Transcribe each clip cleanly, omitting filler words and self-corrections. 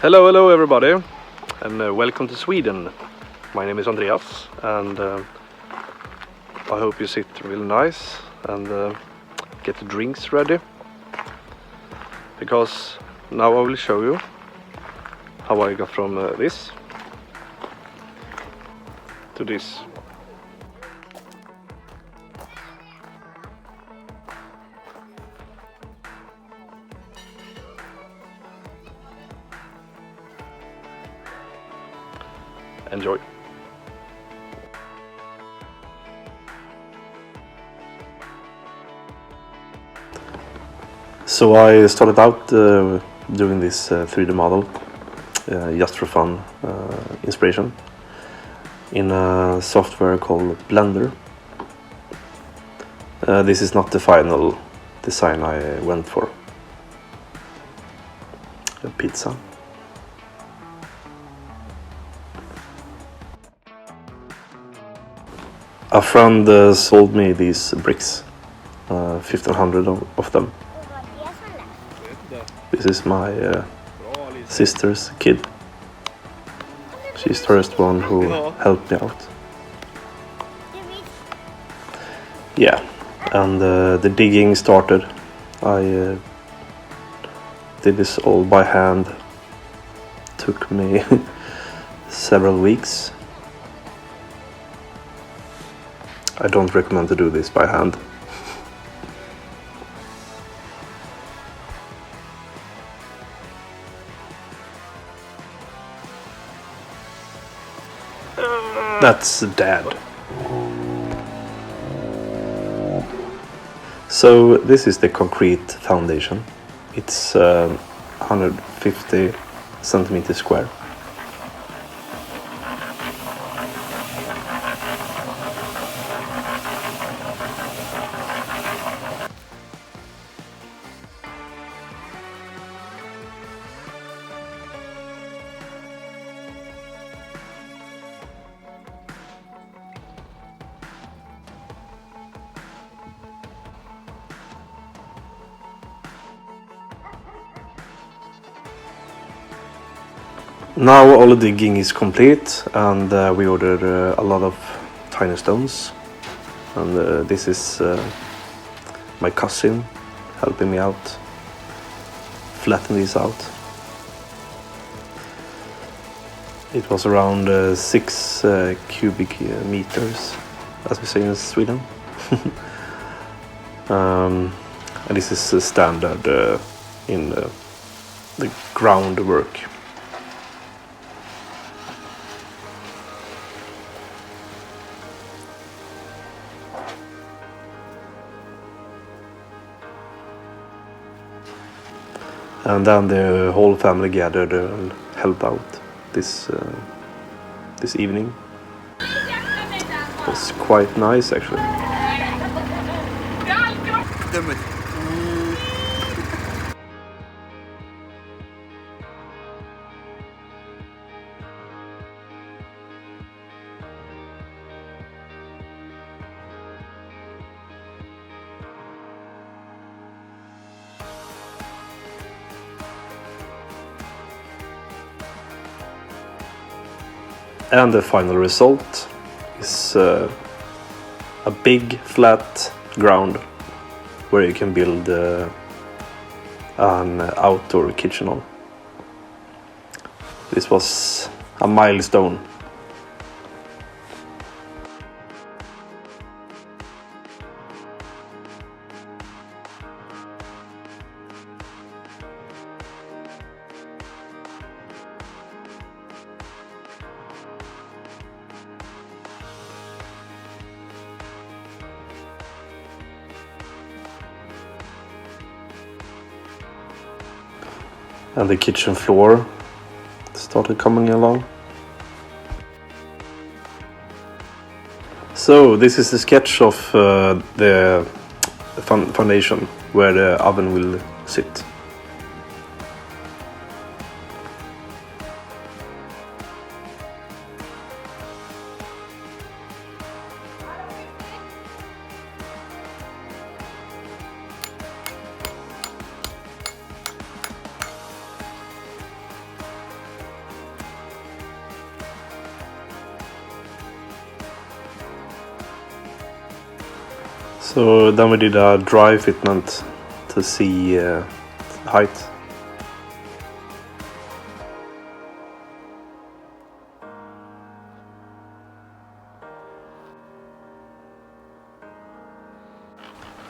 Hello everybody, and welcome to Sweden. My name is Andreas, and I hope you sit really nice and get the drinks ready, because now I will show you how I got from this to this. Enjoy. So I started out doing this 3D model just for fun, inspiration, in a software called Blender. This is not the final design I went for. A pizza. A friend sold me these bricks, 1500 of them. This is my sister's kid. She's the first one who helped me out. Yeah, and the digging started. I did this all by hand. Took me several weeks. I don't recommend to do this by hand. That's Dad. So this is the concrete foundation. It's 150 centimeters square. Now all the digging is complete, and we ordered a lot of tiny stones, and this is my cousin helping me out flatten these out. It was around 6 cubic meters, as we say in Sweden. And this is standard in the groundwork. And then the whole family gathered and helped out this evening. It was quite nice, actually. And the final result is a big flat ground where you can build an outdoor kitchen on. This was a milestone. And the kitchen floor started coming along. So this is a sketch of the foundation where the oven will sit. So then we did a dry fitment to see height.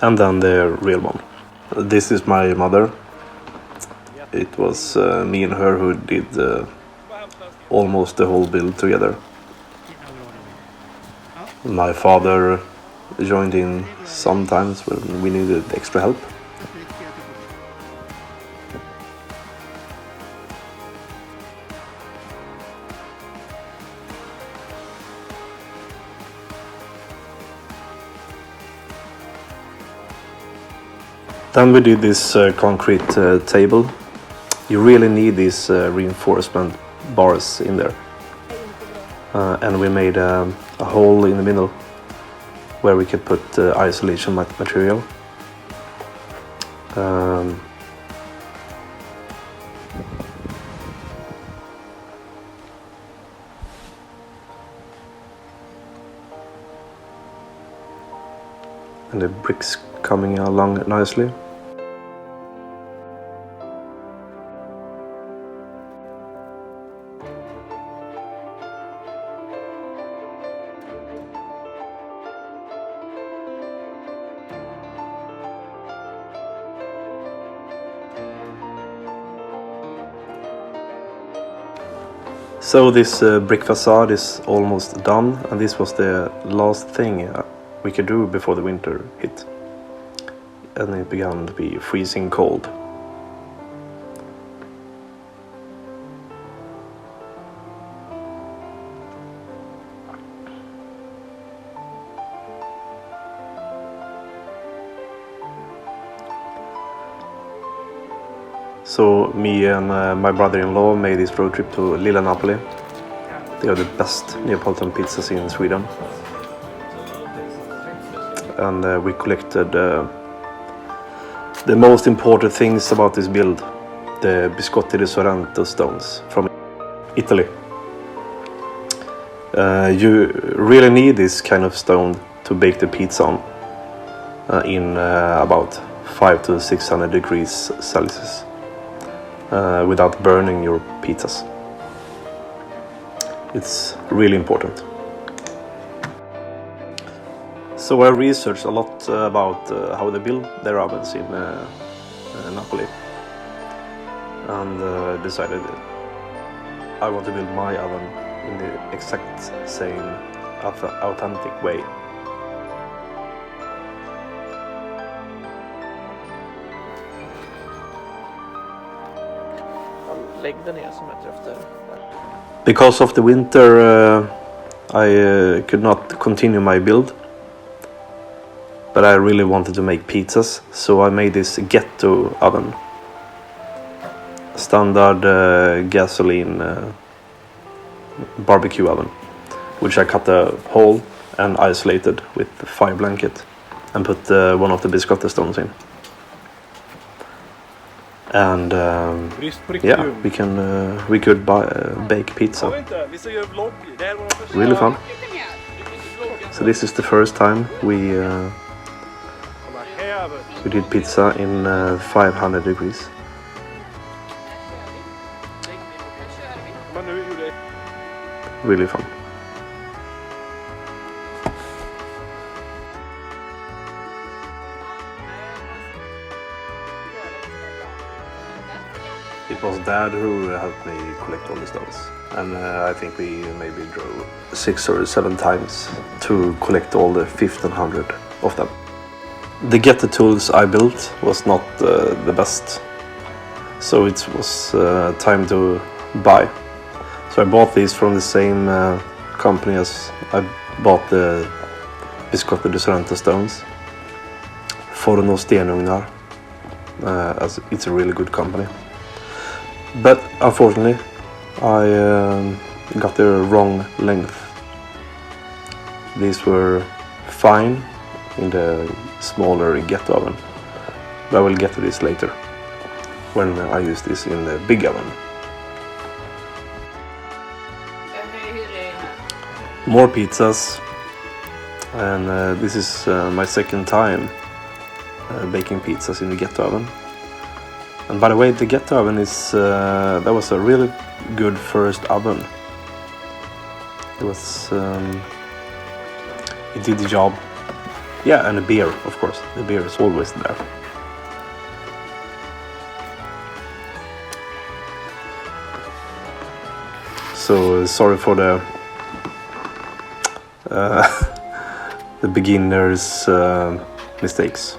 And then the real one. This is my mother. It was me and her who did almost the whole build together. My father joined in sometimes when we needed extra help. Then we did this concrete table. You really need these reinforcement bars in there. And we made a hole in the middle where we could put isolation material. And the bricks coming along nicely. So this brick facade is almost done, and this was the last thing we could do before the winter hit. And it began to be freezing cold. So me and my brother-in-law made this road trip to Lilla Napoli. They are the best Neapolitan pizzas in Sweden. And we collected the most important things about this build. The biscotti di Sorrento stones from Italy. You really need this kind of stone to bake the pizza on in about 500 to 600 degrees Celsius. Without burning your pizzas. It's really important. So I researched a lot about how they build their ovens in Napoli, and decided I want to build my oven in the exact same authentic way. Because of the winter, I could not continue my build, but I really wanted to make pizzas, so I made this ghetto oven. Standard gasoline barbecue oven, which I cut a hole and isolated with the fire blanket and put one of the biscotti stones in. And yeah, we could bake pizza. Really fun. So this is the first time we did pizza in 500 degrees. Really fun. It was Dad who helped me collect all the stones, and I think we maybe drove 6 or 7 times to collect all the 1500 of them. The ghetto tools I built was not the best, so it was time to buy. So I bought these from the same company as I bought the biscotti di Sorrento stones. Forno Napoletana, as it's a really good company. But unfortunately, I got the wrong length. These were fine in the smaller ghetto oven, but I will get to this later when I use this in the big oven. More pizzas. and this is my second time baking pizzas in the ghetto oven. And by the way, the ghetto oven is that was a really good first oven. It was it did the job. Yeah, and the beer, of course. The beer is always there. So sorry for the the beginners' mistakes.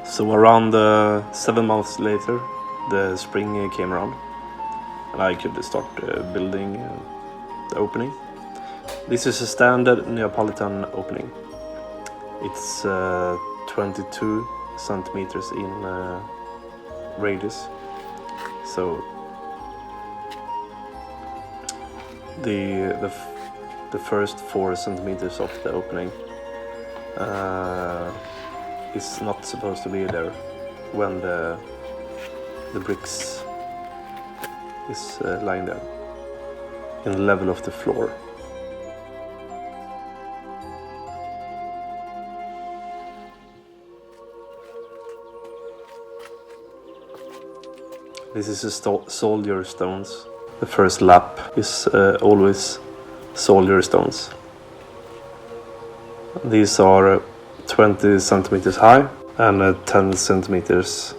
So around 7 months later, the spring came around, and I could start building the opening. This is a standard Neapolitan opening. It's 22 centimeters in radius. So the first 4 centimeters of the opening is not supposed to be there when the bricks is lying there in the level of the floor. This is a soldier stones. The first lap is always soldier stones. These are 20 centimeters high and 10 centimeters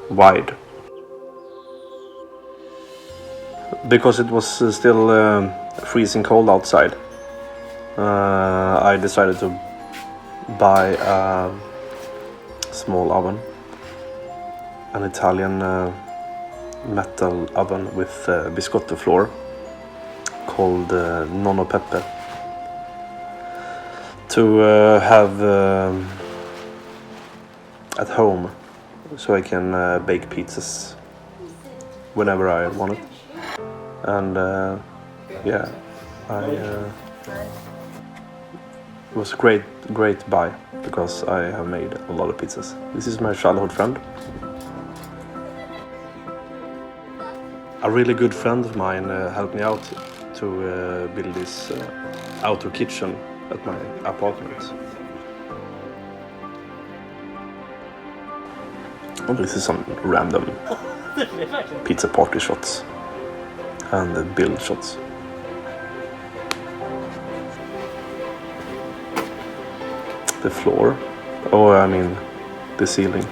wide. Because it was still freezing cold outside, I decided to buy a small oven, an Italian metal oven with biscotto floor called Nonno Peppe, to have at home, so I can bake pizzas whenever I want it. And yeah, it was a great buy, because I have made a lot of pizzas. This is my childhood friend. A really good friend of mine helped me out to build this outdoor kitchen at my apartment. And this is some random pizza party shots and build shots. The floor, oh I mean the ceiling,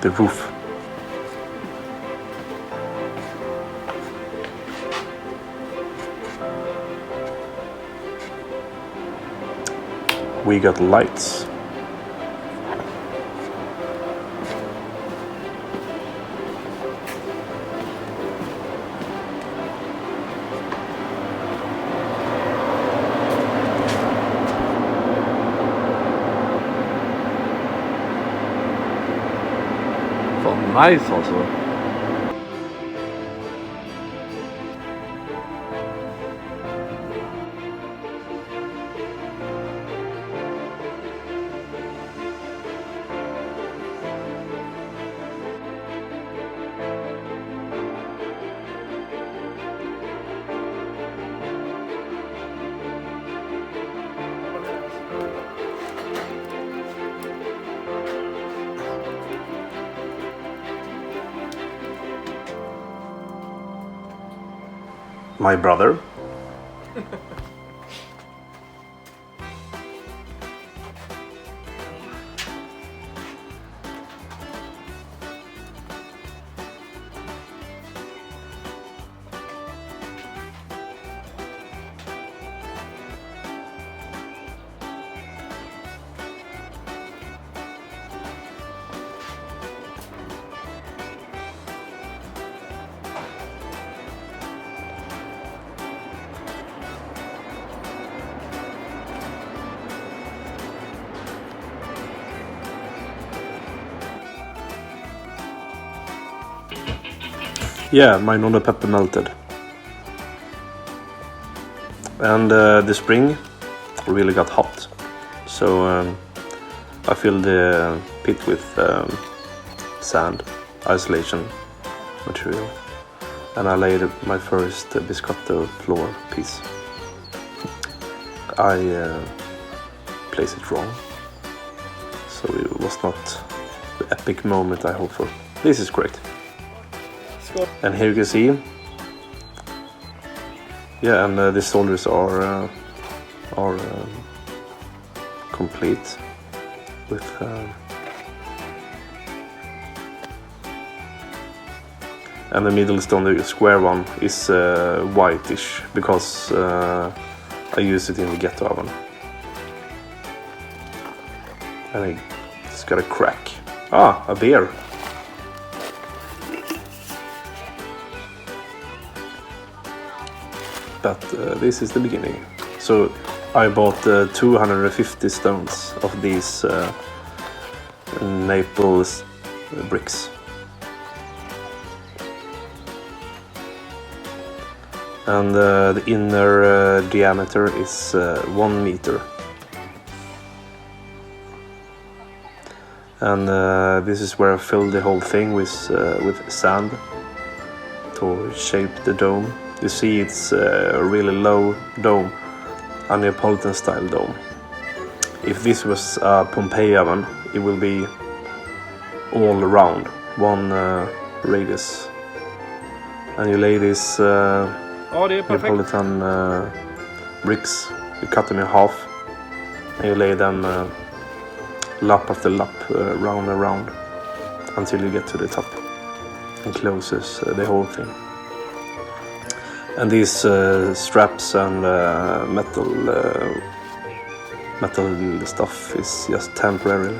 the roof. We got lights. Fan nice alltså. My brother. Yeah, my Nonno Peppe melted. And the spring really got hot. So I filled the pit with sand, isolation material, and I laid my first biscotto floor piece. I placed it wrong, so it was not the epic moment I hoped for. This is correct. And here you can see, yeah, and the soldiers are complete with and the middle stone, the square one, is whitish because I use it in the ghetto oven, and it's got a crack. Ah, a beer. But this is the beginning. So I bought 250 stones of these Naples bricks. And the inner diameter is 1 meter. And this is where I filled the whole thing with sand to shape the dome. You see, it's a really low dome, a Neapolitan style dome. If this was a Pompeii oven, it will be all around, one radius. And you lay this Neapolitan bricks, you cut them in half, and you lay them lap after lap, round and round, until you get to the top and closes the whole thing. And these straps and metal stuff is just temporary.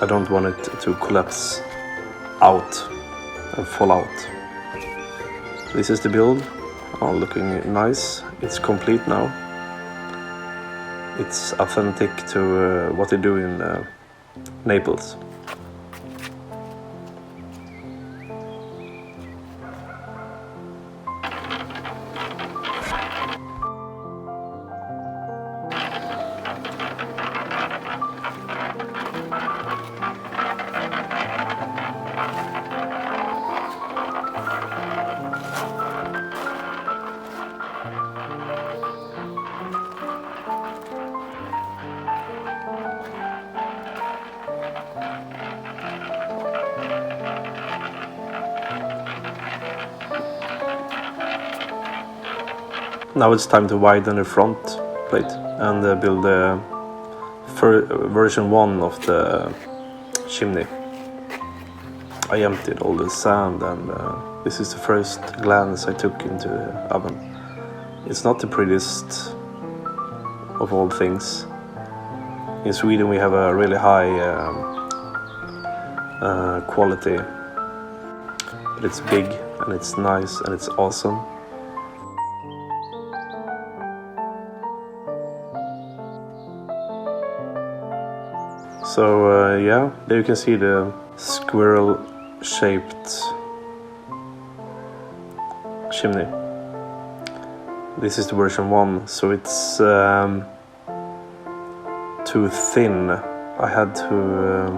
I don't want it to collapse out and fall out. This is the build. Oh, looking nice. It's complete now. It's authentic to what they do in Naples. Now it's time to widen the front plate and build the version 1 of the chimney. I emptied all the sand, and this is the first glance I took into the oven. It's not the prettiest of all things. In Sweden we have a really high quality, but it's big and it's nice and it's awesome. So yeah, there you can see the squirrel-shaped chimney. This is the version 1, so it's too thin. I had to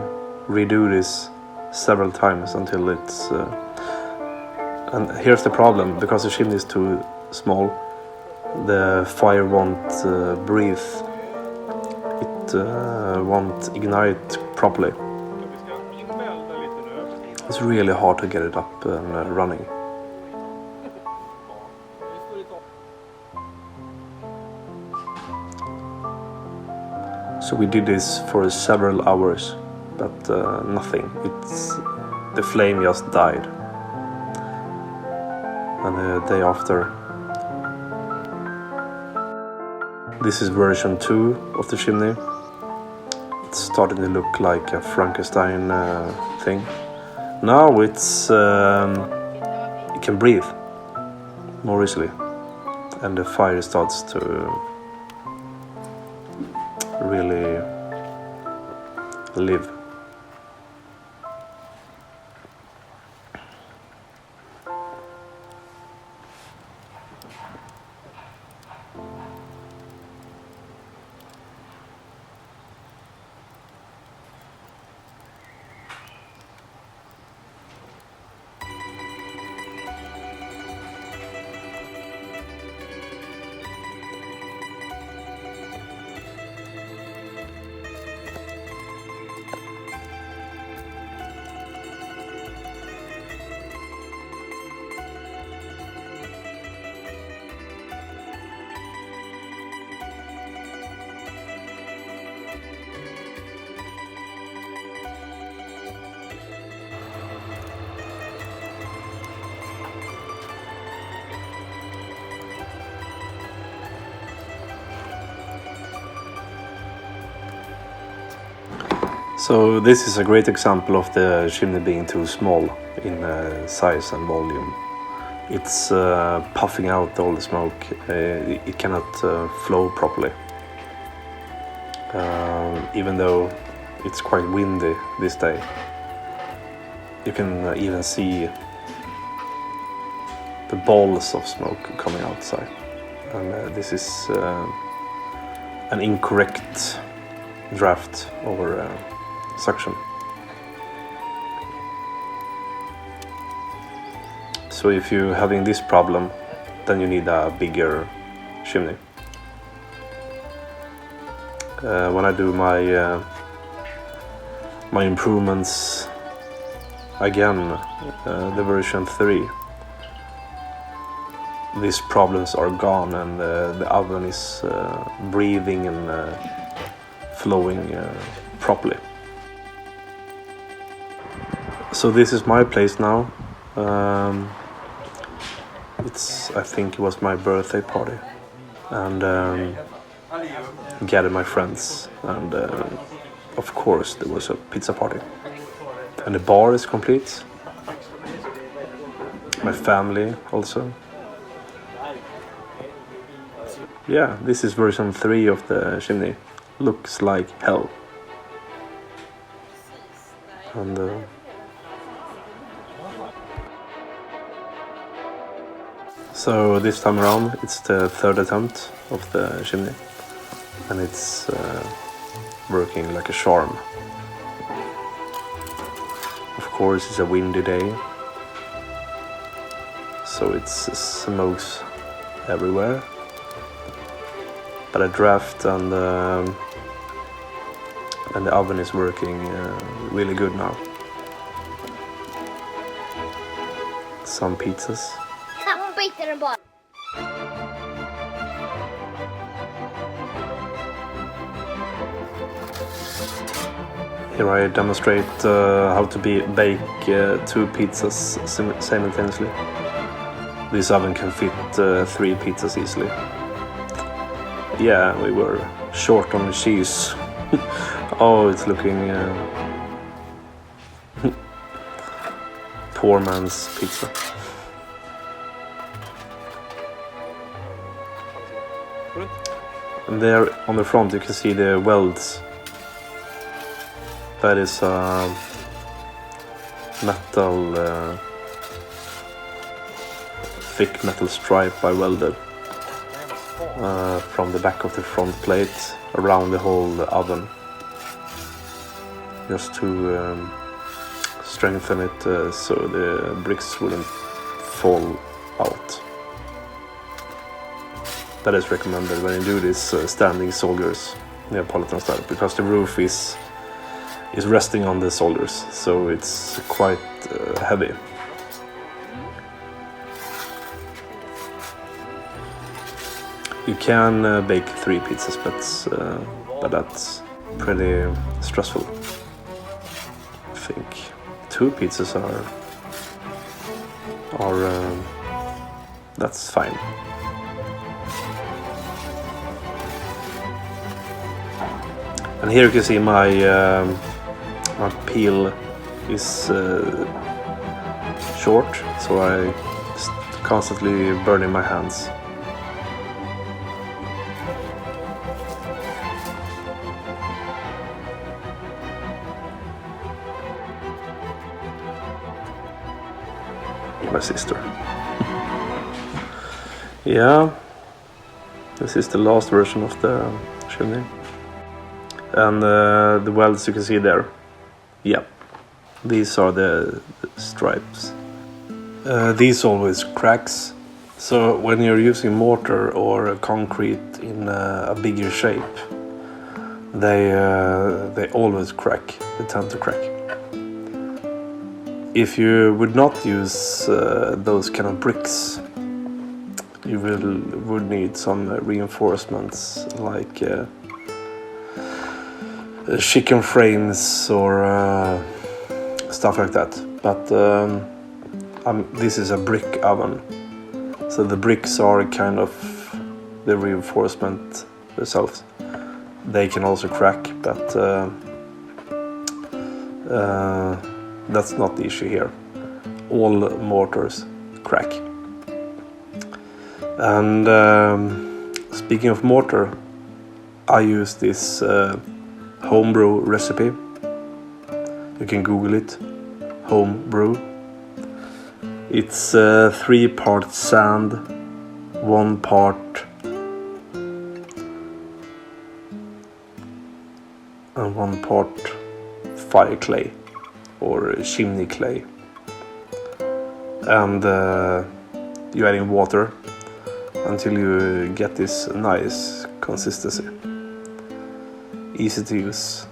redo this several times until it's... and here's the problem, because the chimney is too small, the fire won't breathe. Won't ignite properly. It's really hard to get it up and running. So we did this for several hours, but nothing. The flame just died. And the day after, this is version 2 of the chimney. It's starting to look like a Frankenstein thing. Now it's it can breathe more easily, and the fire starts to really live. So this is a great example of the chimney being too small in size and volume. It's puffing out all the smoke. It cannot flow properly. Even though it's quite windy this day. You can even see the balls of smoke coming outside. And this is an incorrect draft over suction. So if you're having this problem, then you need a bigger chimney. When I do my improvements again, the version 3, these problems are gone and the oven is breathing and flowing properly. So this is my place now. I think it was my birthday party, and gathered my friends, and of course there was a pizza party, and the bar is complete. My family also. Yeah, this is version 3 of the chimney. Looks like hell. And so this time around it's the 3rd attempt of the chimney, and it's working like a charm. Of course it's a windy day, so it's smokes everywhere, but a draft and the oven is working really good now. Some pizzas. Here I demonstrate how to bake 2 pizzas simultaneously. This oven can fit 3 pizzas easily. Yeah, we were short on the cheese. Oh, it's looking poor man's pizza. And there on the front you can see the welds. That is a metal, thick metal stripe I welded from the back of the front plate around the whole oven, just to strengthen it so the bricks wouldn't fall out. That is recommended when you do this standing soldiers, Neapolitan style, because the roof is resting on the soldiers, so it's quite heavy. You can bake 3 pizzas, but that's pretty stressful. I think 2 pizzas are that's fine. And here you can see my peel is short, so I constantly burning my hands. My sister. Yeah, this is the last version of the chimney. And the welds you can see there. Yeah, these are the stripes. These always cracks. So when you're using mortar or concrete in a bigger shape, they always crack. They tend to crack. If you would not use those kind of bricks, you would need some reinforcements like chicken frames or stuff like that. But this is a brick oven, so the bricks are kind of the reinforcement themselves. They can also crack, but That's not the issue here. All mortars crack. And speaking of mortar, I use this homebrew recipe. You can Google it, homebrew. It's 3 parts sand, 1 part and 1 part fire clay or chimney clay, and you're adding water until you get this nice consistency. Easy to use.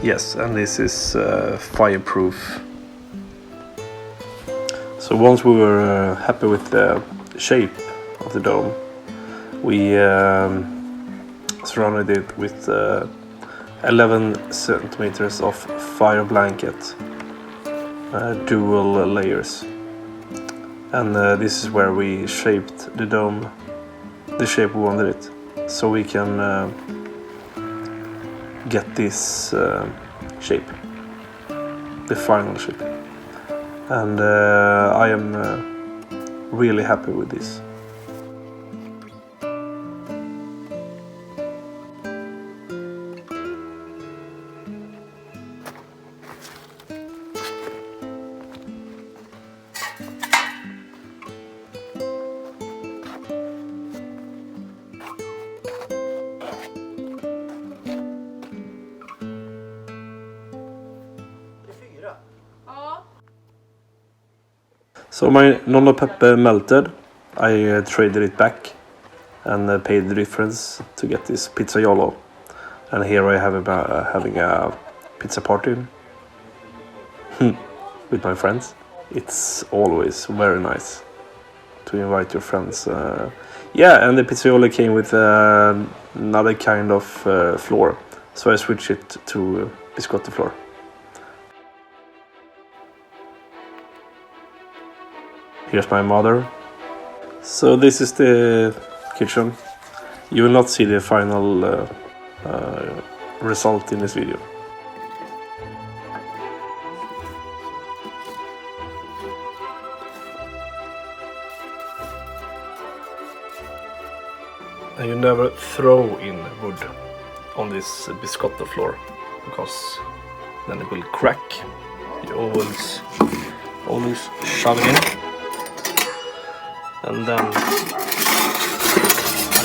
Yes, and this is fireproof. So once we were happy with the shape of the dome, we surrounded it with 11 centimeters of fire blanket, dual layers, and this is where we shaped the dome the shape we wanted it, so we can get this shape, the final shape, and I am really happy with this. So my nonno pepper melted. I traded it back and paid the difference to get this pizzaiolo. And here I have having a pizza party with my friends. It's always very nice to invite your friends. Yeah, and the pizzaiolo came with another kind of flour, so I switched it to biscotti flour. Here's my mother. So this is the kitchen. You will not see the final result in this video. And you never throw in wood on this biscotti flour, because then it will crack. You always shove it in, and then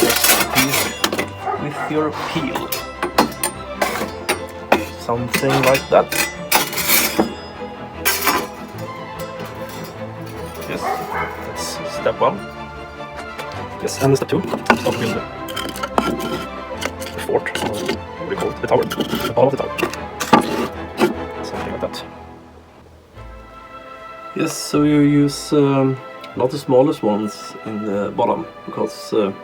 just with your peel, something like that. Yes, that's step 1. Yes, and step 2, start building the fort, or what do you call it, the tower, the bottom of the tower, something like that. Yes, so you use not the smallest ones in the bottom, because you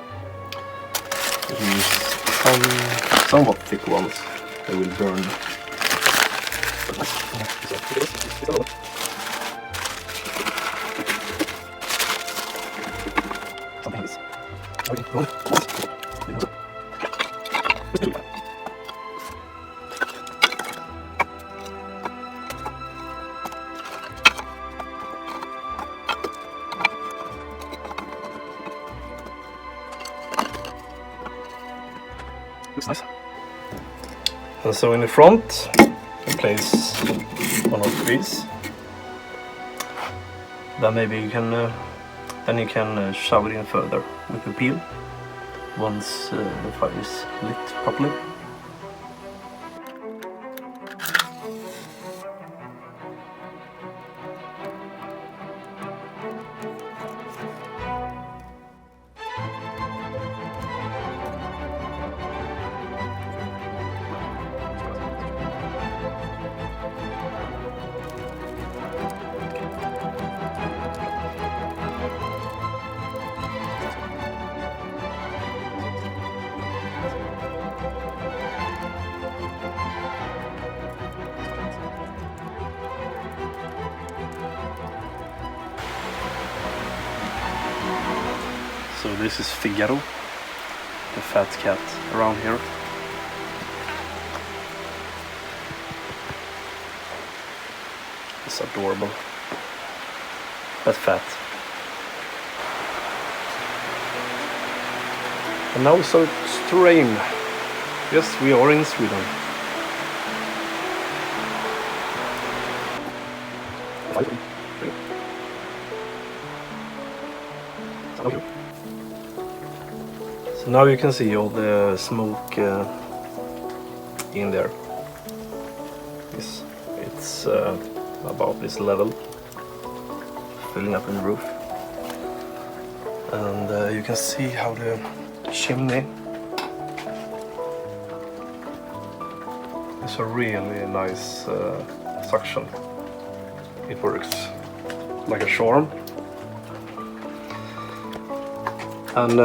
use somewhat thick ones. They will burn. Something like this. Looks nice. And so in the front, you place one of these. Then maybe you can, shove it in further with the peel once the fire is lit properly. So this is Figaro, the fat cat around here. It's adorable. That's fat. And now it starts to rain. Yes, we are in Sweden. So now you can see all the smoke in there. Yes, it's about this level, filling up in the roof. And you can see how the chimney is a really nice suction. It works like a charm. And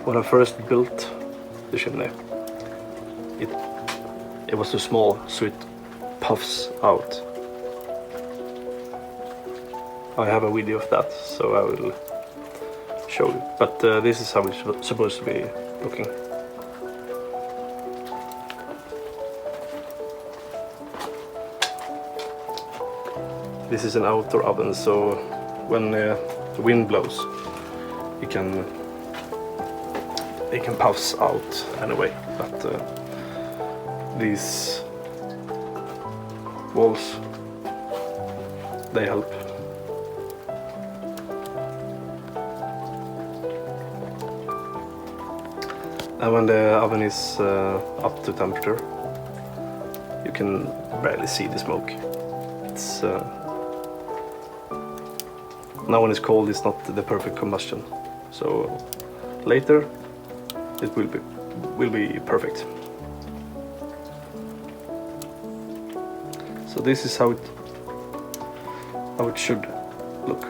when I first built the chimney, it was too small, so it puffs out. I have a video of that, so I will show you. But this is how it's supposed to be looking. This is an outdoor oven, so when the wind blows, it can puffs out anyway. But these walls, they help. And when the oven is up to temperature, you can barely see the smoke. It's now when it's cold, it's not the perfect combustion. So later, it will be perfect. So this is how it should look.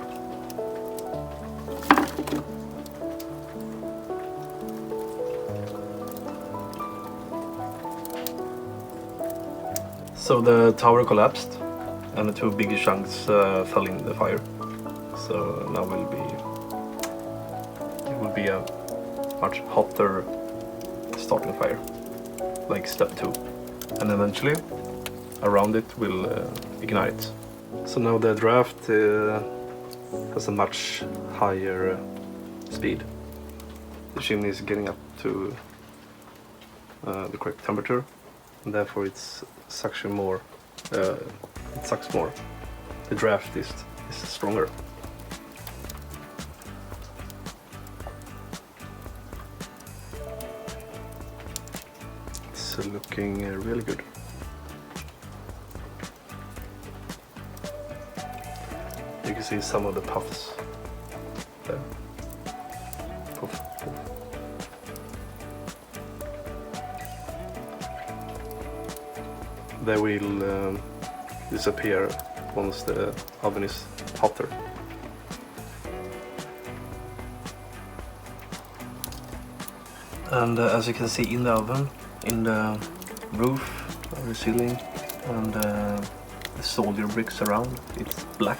So the tower collapsed, and the two big chunks fell in the fire. So now it will be a much hotter starting fire, like step 2, and eventually around it will ignite. So now the draft has a much higher speed. The chimney is getting up to the correct temperature, and therefore it's suction more. It sucks more. The draft is stronger. It's looking really good. You can see some of the puffs there. Puff, puff. They will disappear once the oven is hotter. And as you can see in the oven, in the roof, the ceiling, and the soldier bricks around, it's black.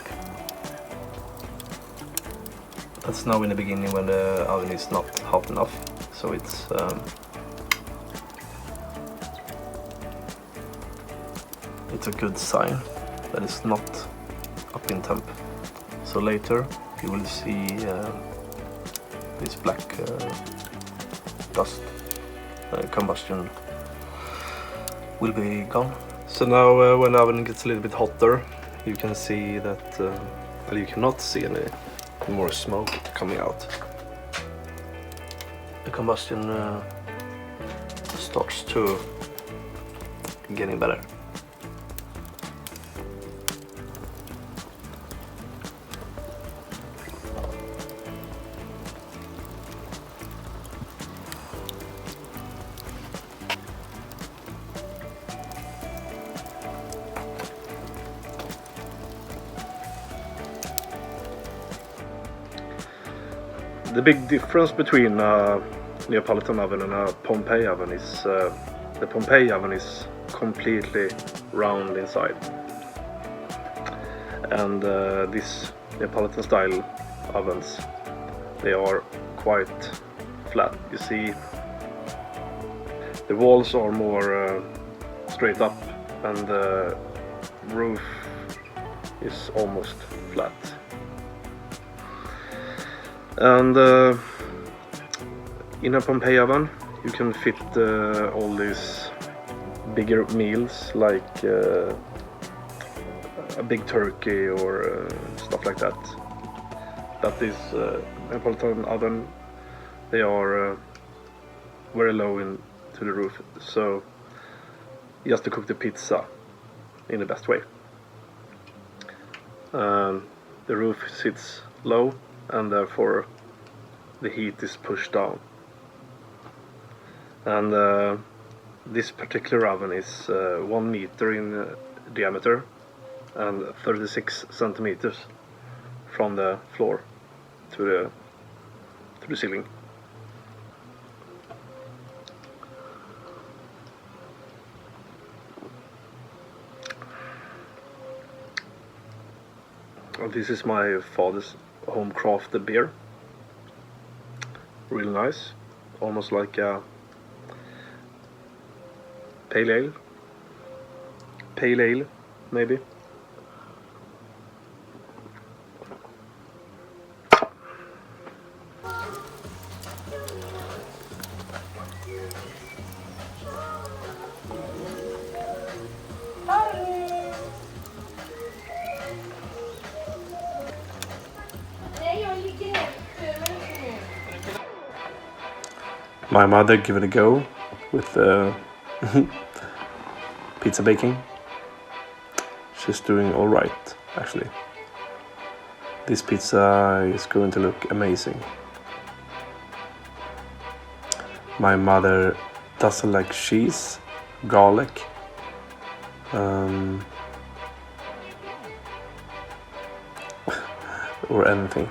That's now in the beginning when the oven is not hot enough, so it's a good sign that it's not up in temp. So later you will see this black dust combustion will be gone. So now when the oven gets a little bit hotter, you can see that well, you cannot see any more smoke coming out. The combustion starts to getting better. The big difference between a Neapolitan oven and a Pompeii oven is the Pompeii oven is completely round inside, and these Neapolitan style ovens, they are quite flat. You see the walls are more straight up, and the roof is almost flat. And in a Pompeii oven you can fit all these bigger meals like a big turkey or stuff like that. That is Neapolitan oven. They are very low into the roof, so just to cook the pizza in the best way. The roof sits low and therefore the heat is pushed down. And this particular oven is 1 meter in diameter and 36 centimeters from the floor to the ceiling. And this is my father's home crafted beer. Really nice, almost like a pale ale maybe. My mother gave it a go with pizza baking. She's doing all right, actually. This pizza is going to look amazing. My mother doesn't like cheese, garlic, or anything.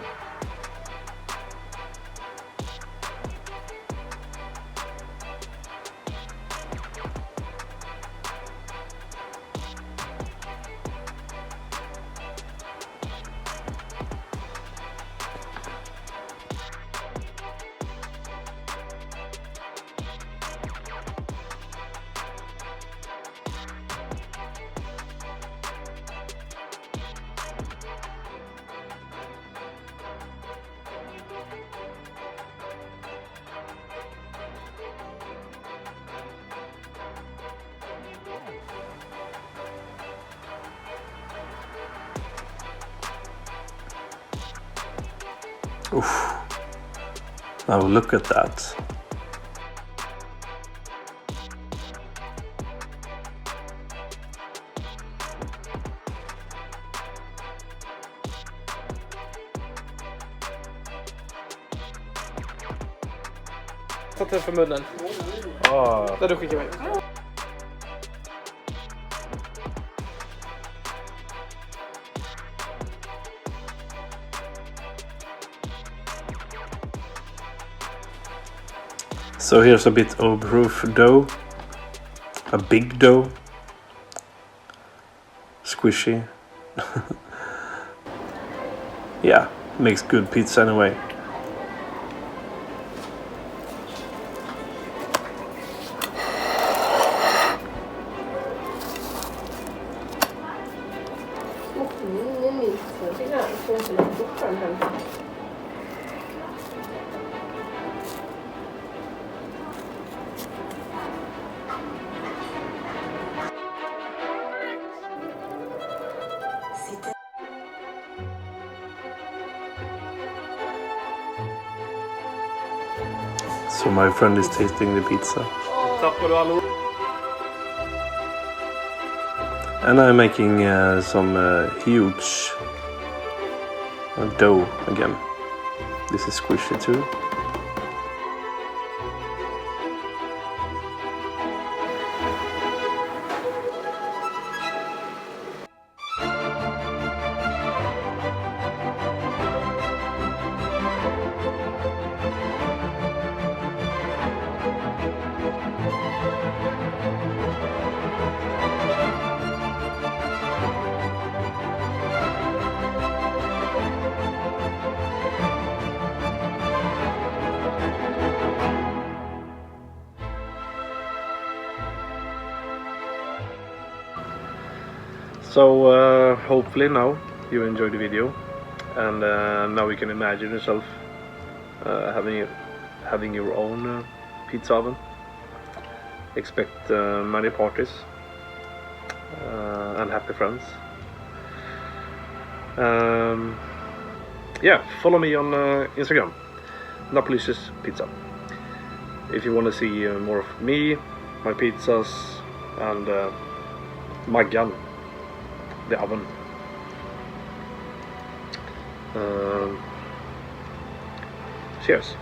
Oof. Now look at that. Satt den för munnen. Där du skickar mig. So here's a bit of roof dough, a big dough, squishy. Yeah, makes good pizza anyway. So my friend is tasting the pizza. And I'm making some huge dough again. This is squishy too. So hopefully now you enjoyed the video, and now you can imagine yourself having your own pizza oven. Expect many parties and happy friends. Yeah, follow me on Instagram, Napoli's Pizza, if you want to see more of me, my pizzas, and Maggan, the oven. Cheers.